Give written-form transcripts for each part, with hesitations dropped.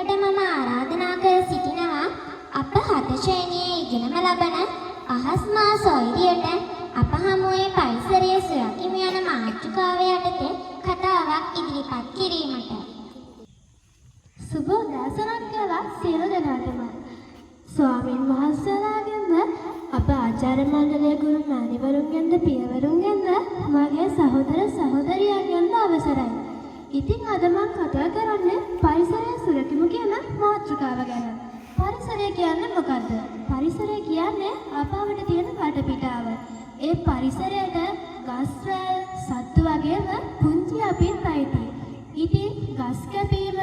දැනීමට මම ආරාධනා කර සිටිනවා අප 7 ශ්‍රේණියේ ඉගෙනම ලබන අහස් මා සොයුරියට අප හමුවේ පරිසරය සුරකිමු යන මාතෘකාව යටතේ කතාවක් ඉදිරිපත් කිරීමට. සුබ උදෑසනක් කියලා සියලු දෙනාටම ස්වාමීන් වහන්සේලාගෙන්ද අප ආචාර්ය මණ්ඩලයේ ගුරු මෑණිවරුන්ගෙන්ද පියවරුන්ගෙන්ද මගේ සහෝදර සහෝදරියන්ගෙන්ද අවසරයි. ඉතින් අද මම කතා කරන්නේ පරිසරය සුරකිමු කියන මාතෘකාව ගැන. පරිසරය කියන්නේ මොකද්ද? පරිසරය කියන්නේ අපවට තියෙන වටපිටාව. ඒ පරිසරයට ගස්වැල්, සත්තු වගේම පුංචි අපිත් අයිති. ඉතින් ගස් කැපීම,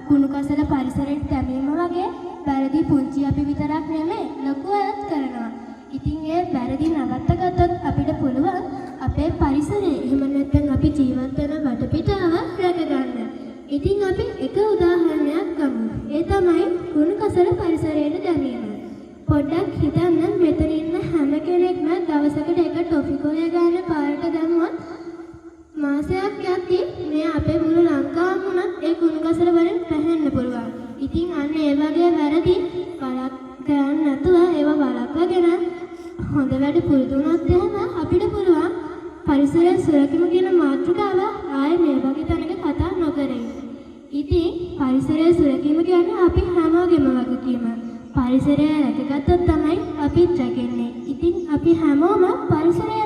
කුණු කසල පරිසරයට දැමීම වගේ වැරදි පුංචි අපි විතරක් නෙමෙයි ලොකු අයත් කරනවා. ඉතින් ඒ වැරදි නවත්ත ගත්තොත් අපිට පුළුවන් අපේ පරිසරය එහෙම නැත්නම් අපි ජීවත් වෙන වටපිටාව රැකගන්න. ඉතින් අපි එක උදාහරණයක් ගමු. ඒ තමයි කුණු කසල පරිසරයට දැමීම. පොඩ්ඩක් හිතන්න මෙතන ඉන්න හැම කෙනෙක්ම දවසකට එක ටොෆි කොලය ගන්න පාරට දැම්මොත් මාසයක් යද්දී මේ අපේ මුළු ලංකාවම උනත් ඒ කුණු කසල වලින් පැහැෙන්න පුළුවන්. ඉතින් අන්න ඒ වගේ වැරදි වලක් ගන්න නැතුව ඒව වළක්වගෙන හොඳ වැඩ පුරුදු වුණොත් එහෙම අපිට පුළුවන් පරිසරය සුරකිමු කියන මාතෘකාව ආයේ මේ වගේ තැනක කතා නොකරේ. ඉතින් පරිසරය සුරකිමු කියන්නේ අපි හැමෝගෙම වගකීම. පරිසරය රැකගත්තොත් තමයි අපිත් රැකෙන්නේ. ඉතින් අපි හැමෝම පරිසරය